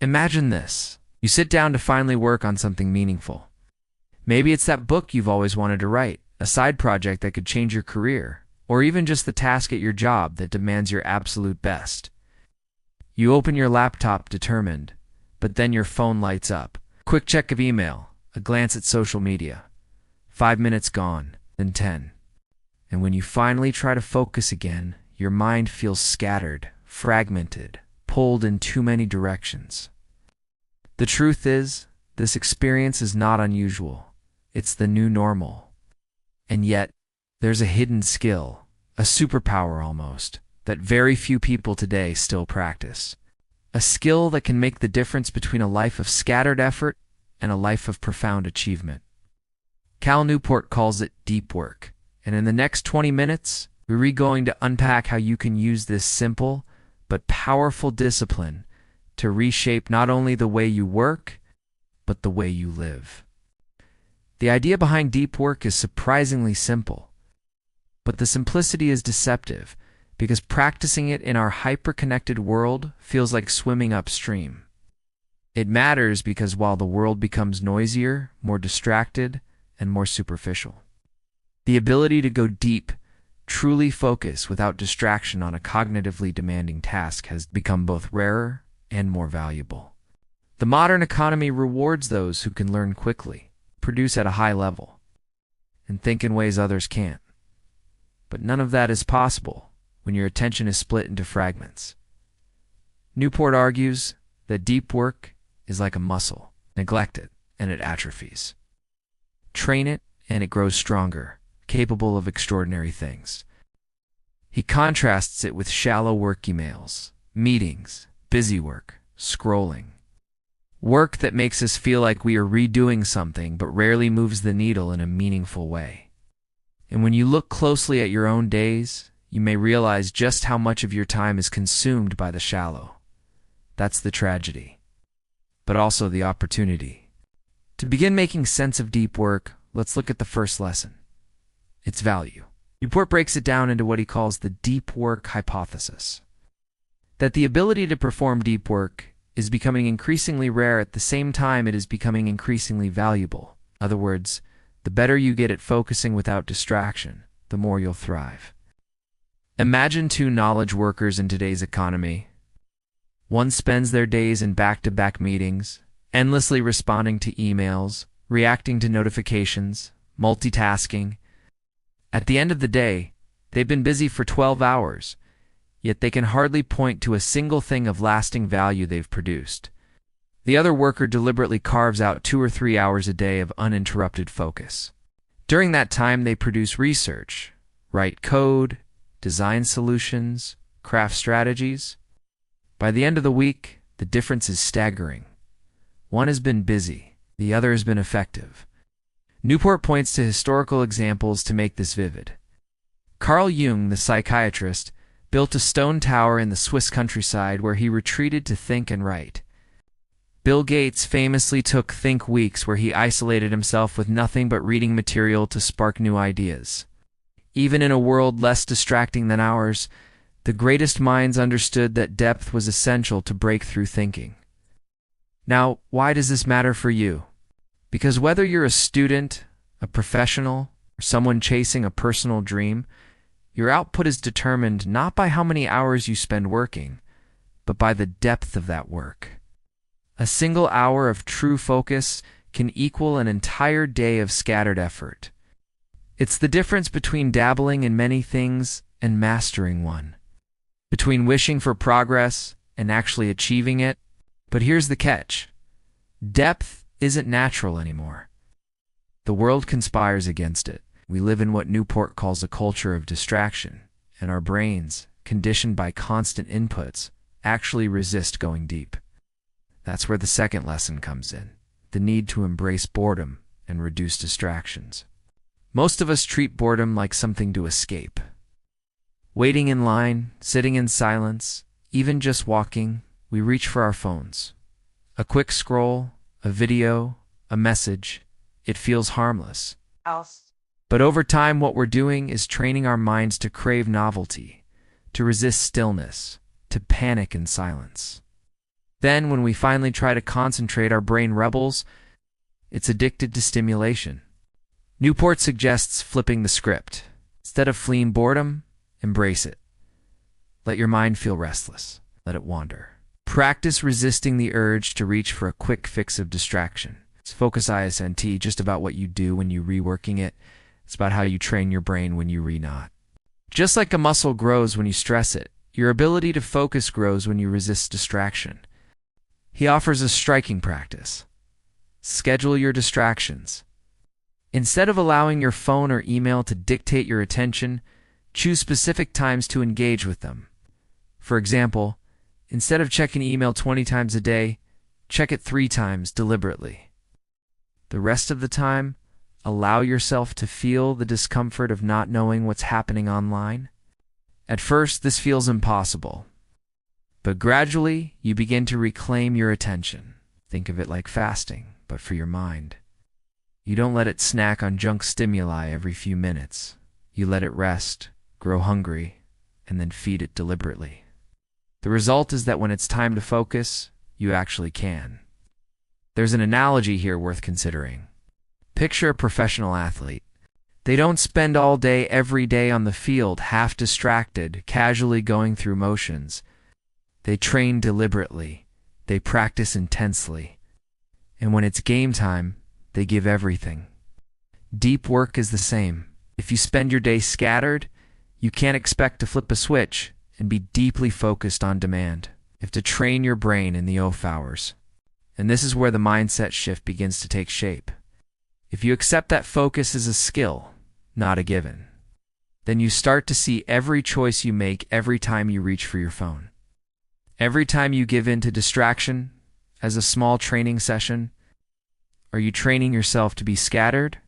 Imagine this. You sit down to finally work on something meaningful. Maybe it's that book you've always wanted to write, a side project that could change your career, or even just the task at your job that demands your absolute best. You open your laptop determined, but then your phone lights up. Quick check of email, a glance at social media. 5 minutes gone, then 10. And when you finally try to focus again, your mind feels scattered, fragmented, pulled in too many directions. The truth is, this experience is not unusual. It's the new normal. And yet, there's a hidden skill, a superpower almost, that very few people today still practice. A skill that can make the difference between a life of scattered effort and a life of profound achievement. Cal Newport calls it deep work. And in the next 20 minutes, we're going to unpack how you can use this simple but powerful discipline to reshape not only the way you work, but the way you live. The idea behind deep work is surprisingly simple, but the simplicity is deceptive because practicing it in our hyper-connected world feels like swimming upstream. It matters because while the world becomes noisier, more distracted, and more superficial, the ability to go deep, truly focus without distraction on a cognitively demanding task has become both rarer and more valuable. The modern economy rewards those who can learn quickly, produce at a high level, and think in ways others can't. But none of that is possible when your attention is split into fragments. Newport argues that deep work is like a muscle. Neglect it, and it atrophies. Train it, and it grows stronger, capable of extraordinary things. He contrasts it with shallow work emails, meetings, busy work, scrolling. Work that makes us feel like we are redoing something but rarely moves the needle in a meaningful way. And when you look closely at your own days, you may realize just how much of your time is consumed by the shallow. That's the tragedy, but also the opportunity. To begin making sense of deep work, let's look at the first lesson. Its value. Newport breaks it down into what he calls the deep work hypothesis. That the ability to perform deep work is becoming increasingly rare at the same time it is becoming increasingly valuable. In other words, the better you get at focusing without distraction, the more you'll thrive. Imagine two knowledge workers in today's economy. One spends their days in back-to-back meetings, endlessly responding to emails, reacting to notifications, multitasking. At the end of the day, they've been busy for 12 hours, yet they can hardly point to a single thing of lasting value they've produced. The other worker deliberately carves out 2 or 3 hours a day of uninterrupted focus. During that time, they produce research, write code, design solutions, craft strategies. By the end of the week, the difference is staggering. One has been busy, the other has been effective. Newport points to historical examples to make this vivid. Carl Jung, the psychiatrist, built a stone tower in the Swiss countryside where he retreated to think and write. Bill Gates famously took think weeks where he isolated himself with nothing but reading material to spark new ideas. Even in a world less distracting than ours, the greatest minds understood that depth was essential to breakthrough thinking. Now, why does this matter for you? Because whether you're a student, a professional, or someone chasing a personal dream, your output is determined not by how many hours you spend working, but by the depth of that work. A single hour of true focus can equal an entire day of scattered effort. It's the difference between dabbling in many things and mastering one, between wishing for progress and actually achieving it. But here's the catch. Depth isn't natural anymore. The world conspires against it. We live in what Newport calls a culture of distraction, and our brains, conditioned by constant inputs, actually resist going deep. That's where the second lesson comes in, the need to embrace boredom and reduce distractions. Most of us treat boredom like something to escape. Waiting in line, sitting in silence, even just walking, we reach for our phones. A quick scroll, a video, a message, it feels harmless. But over time, what we're doing is training our minds to crave novelty, to resist stillness, to panic in silence. Then, when we finally try to concentrate, our brain rebels. It's addicted to stimulation. Newport suggests flipping the script. Instead of fleeing boredom, embrace it. Let your mind feel restless. Let it wander. Practice resisting the urge to reach for a quick fix of distraction. It's Focus ISNT just about what you do when you're reworking it. It's about how you train your brain when you re-not. Just like a muscle grows when you stress it, your ability to focus grows when you resist distraction. He offers a striking practice. Schedule your distractions. Instead of allowing your phone or email to dictate your attention, choose specific times to engage with them. For example, instead of checking email 20 times a day, check it 3 times deliberately. The rest of the time, allow yourself to feel the discomfort of not knowing what's happening online. At first, this feels impossible, but gradually, you begin to reclaim your attention. Think of it like fasting, but for your mind. You don't let it snack on junk stimuli every few minutes. You let it rest, grow hungry, and then feed it deliberately. The result is that when it's time to focus, you actually can. There's an analogy here worth considering. Picture a professional athlete. They don't spend all day every day on the field, half distracted, casually going through motions. They train deliberately. They practice intensely. And when it's game time, they give everything. Deep work is the same. If you spend your day scattered, you can't expect to flip a switch and be deeply focused on demand. You have to train your brain in the off hours. And this is where the mindset shift begins to take shape. If you accept that focus is a skill, not a given, then you start to see every choice you make every time you reach for your phone. Every time you give in to distraction as a small training session. Are you training yourself to be scattered,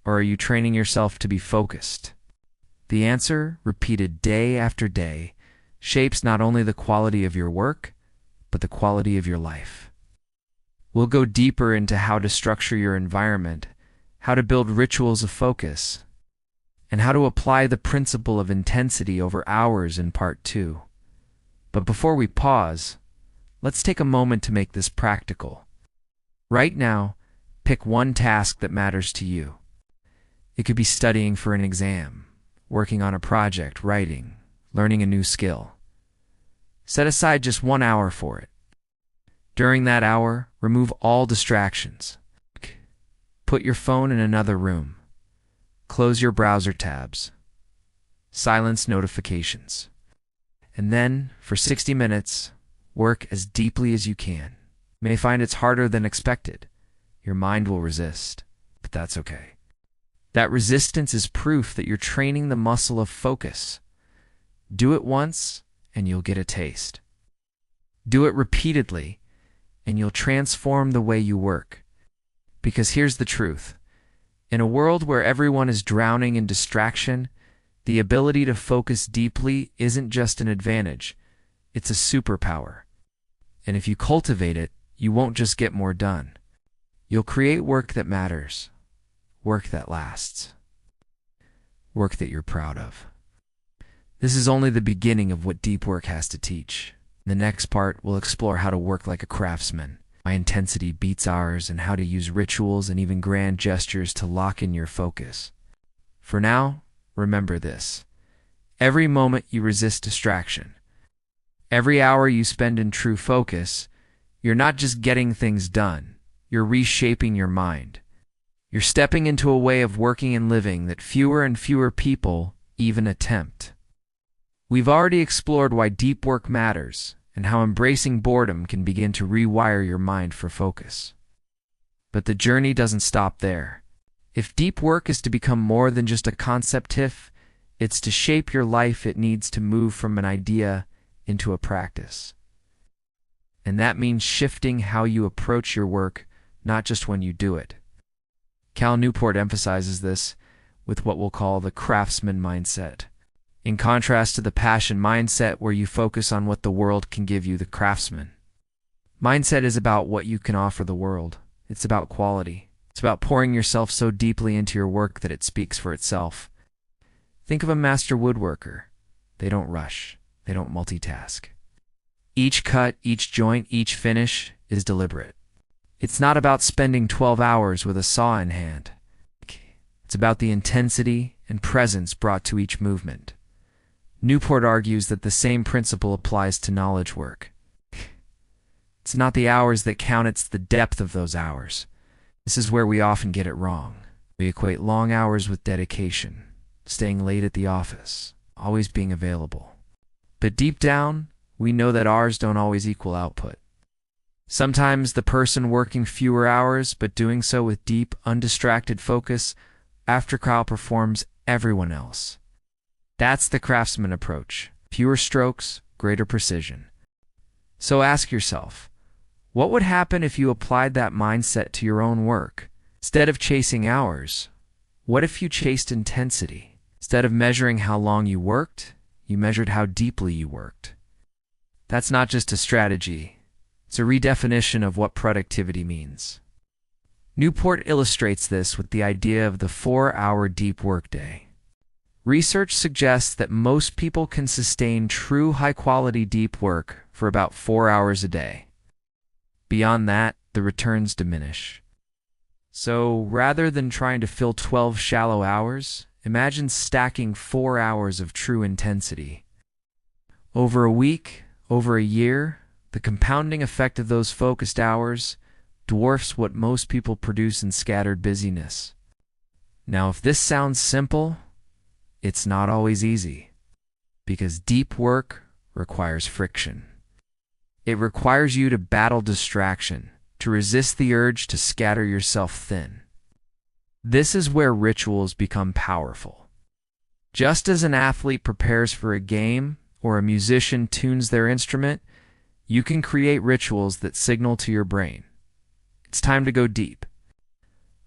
or are you training yourself to be focused? The answer, repeated day after day, shapes not only the quality of your work, but the quality of your life. We'll go deeper into how to structure your environment, how to build rituals of focus, and how to apply the principle of intensity over hours in part 2. But before we pause, let's take a moment to make this practical. Right now, pick one task that matters to you. It could be studying for an exam, working on a project, writing, learning a new skill. Set aside just 1 hour for it. During that hour, remove all distractions. Put your phone in another room. Close your browser tabs. Silence notifications. And then, for 60 minutes, work as deeply as you can. You may find it's harder than expected. Your mind will resist, but that's okay. That resistance is proof that you're training the muscle of focus. Do it once, and you'll get a taste. Do it repeatedly, and you'll transform the way you work. Because here's the truth. In a world where everyone is drowning in distraction, the ability to focus deeply isn't just an advantage, it's a superpower. And if you cultivate it, you won't just get more done. You'll create work that matters, work that lasts, work that you're proud of. This is only the beginning of what deep work has to teach. In the next part, we'll explore how to work like a craftsman, why intensity beats ours, and how to use rituals and even grand gestures to lock in your focus. For now, remember this. Every moment you resist distraction, every hour you spend in true focus, you're not just getting things done, you're reshaping your mind. You're stepping into a way of working and living that fewer and fewer people even attempt. We've already explored why deep work matters and how embracing boredom can begin to rewire your mind for focus. But the journey doesn't stop there. If deep work is to become more than just a concept, it's to shape your life, it needs to move from an idea into a practice. And that means shifting how you approach your work, not just when you do it. Cal Newport emphasizes this with what we'll call the craftsman mindset. In contrast to the passion mindset where you focus on what the world can give you, the craftsman mindset is about what you can offer the world. It's about quality. It's about pouring yourself so deeply into your work that it speaks for itself. Think of a master woodworker. They don't rush. They don't multitask. Each cut, each joint, each finish is deliberate. It's not about spending 12 hours with a saw in hand. It's about the intensity and presence brought to each movement. Newport argues that the same principle applies to knowledge work. It's not the hours that count, it's the depth of those hours. This is where we often get it wrong. We equate long hours with dedication, staying late at the office, always being available. But deep down, we know that hours don't always equal output. Sometimes the person working fewer hours but doing so with deep, undistracted focus outperforms everyone else. That's the craftsman approach. Fewer strokes, greater precision. So ask yourself, what would happen if you applied that mindset to your own work? Instead of chasing hours, what if you chased intensity? Instead of measuring how long you worked, you measured how deeply you worked. That's not just a strategy. It's a redefinition of what productivity means. Newport illustrates this with the idea of the 4-hour deep workday. Research suggests that most people can sustain true high-quality deep work for about 4 hours a day. Beyond that, the returns diminish. So rather than trying to fill 12 shallow hours, imagine stacking 4 hours of true intensity. Over a week, over a year, the compounding effect of those focused hours dwarfs what most people produce in scattered busyness. Now, if this sounds simple, it's not always easy, because deep work requires friction. It requires you to battle distraction, to resist the urge to scatter yourself thin. This is where rituals become powerful. Just as an athlete prepares for a game or a musician tunes their instrument, you can create rituals that signal to your brain, it's time to go deep.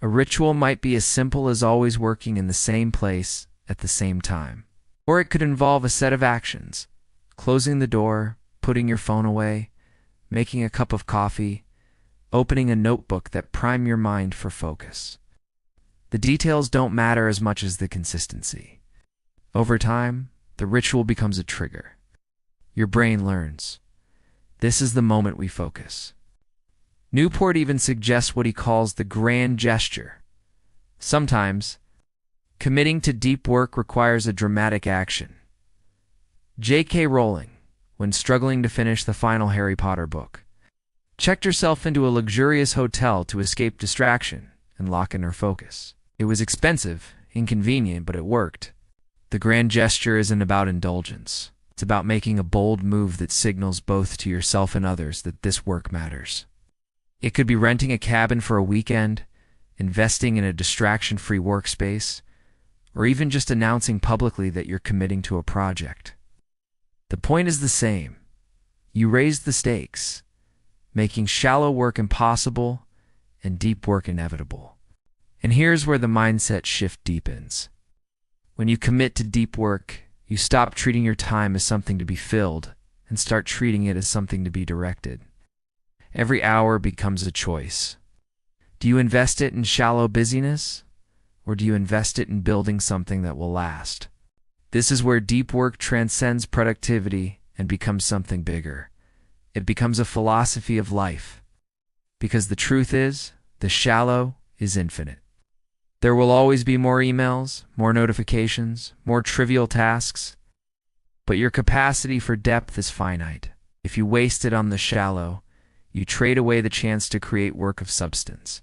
A ritual might be as simple as always working in the same place at the same time. Or it could involve a set of actions: closing the door, putting your phone away, making a cup of coffee, opening a notebook that prime your mind for focus. The details don't matter as much as the consistency. Over time, the ritual becomes a trigger. Your brain learns. This is the moment we focus. Newport even suggests what he calls the grand gesture. Sometimes, committing to deep work requires a dramatic action. J.K. Rowling, when struggling to finish the final Harry Potter book, checked herself into a luxurious hotel to escape distraction and lock in her focus. It was expensive, inconvenient, but it worked. The grand gesture isn't about indulgence. It's about making a bold move that signals both to yourself and others that this work matters. It could be renting a cabin for a weekend, investing in a distraction-free workspace, or even just announcing publicly that you're committing to a project. The point is the same. You raise the stakes, making shallow work impossible and deep work inevitable. And here's where the mindset shift deepens. When you commit to deep work, you stop treating your time as something to be filled and start treating it as something to be directed. Every hour becomes a choice. Do you invest it in shallow busyness, or do you invest it in building something that will last? This is where deep work transcends productivity and becomes something bigger. It becomes a philosophy of life. Because the truth is, the shallow is infinite. There will always be more emails, more notifications, more trivial tasks, but your capacity for depth is finite. If you waste it on the shallow, you trade away the chance to create work of substance.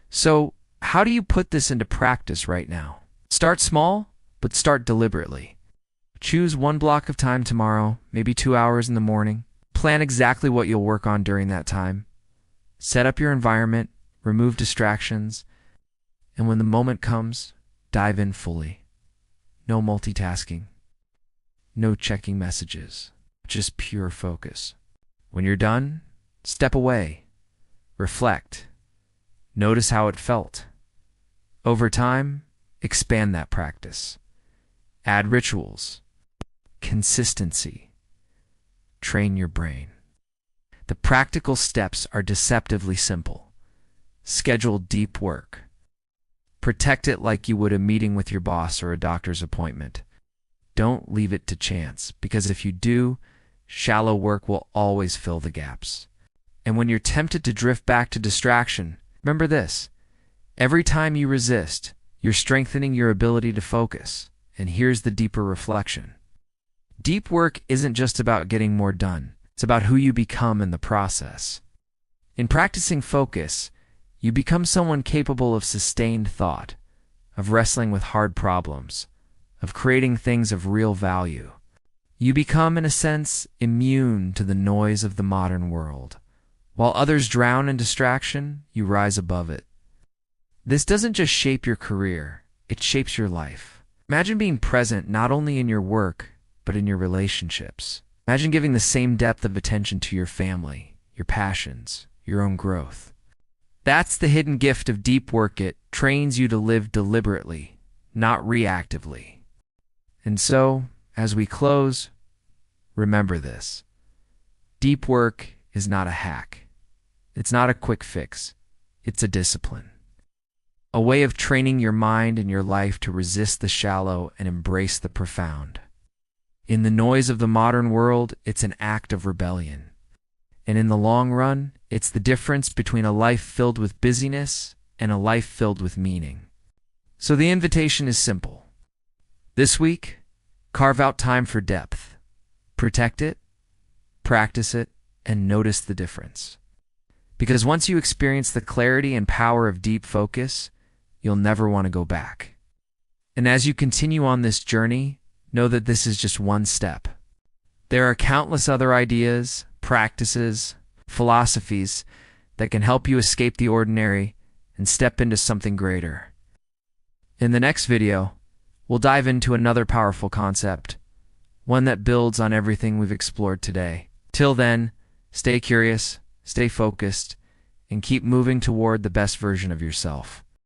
So, how do you put this into practice right now? Start small, but start deliberately. Choose one block of time tomorrow, maybe 2 hours in the morning. Plan exactly what you'll work on during that time. Set up your environment, remove distractions, and when the moment comes, dive in fully. No multitasking. No checking messages. Just pure focus. When you're done, step away. Reflect. Notice how it felt. Over time, expand that practice. Add rituals. Consistency. Train your brain. The practical steps are deceptively simple. Schedule deep work. Protect it like you would a meeting with your boss or a doctor's appointment. Don't leave it to chance, because if you do, shallow work will always fill the gaps. And when you're tempted to drift back to distraction, remember this. Every time you resist, you're strengthening your ability to focus. And here's the deeper reflection. Deep work isn't just about getting more done. It's about who you become in the process. In practicing focus, you become someone capable of sustained thought, of wrestling with hard problems, of creating things of real value. You become, in a sense, immune to the noise of the modern world. While others drown in distraction, you rise above it. This doesn't just shape your career, it shapes your life. Imagine being present not only in your work, but in your relationships. Imagine giving the same depth of attention to your family, your passions, your own growth. That's the hidden gift of deep work. It trains you to live deliberately, not reactively. And so, as we close, remember this. Deep work is not a hack. It's not a quick fix. It's a discipline. A way of training your mind and your life to resist the shallow and embrace the profound. In the noise of the modern world, it's an act of rebellion. And in the long run, it's the difference between a life filled with busyness and a life filled with meaning. So the invitation is simple. This week, carve out time for depth. Protect it, practice it, and notice the difference. Because once you experience the clarity and power of deep focus, you'll never want to go back. And as you continue on this journey, know that this is just one step. There are countless other ideas, practices, philosophies that can help you escape the ordinary and step into something greater. In the next video, we'll dive into another powerful concept, one that builds on everything we've explored today. Till then, stay curious, stay focused, and keep moving toward the best version of yourself.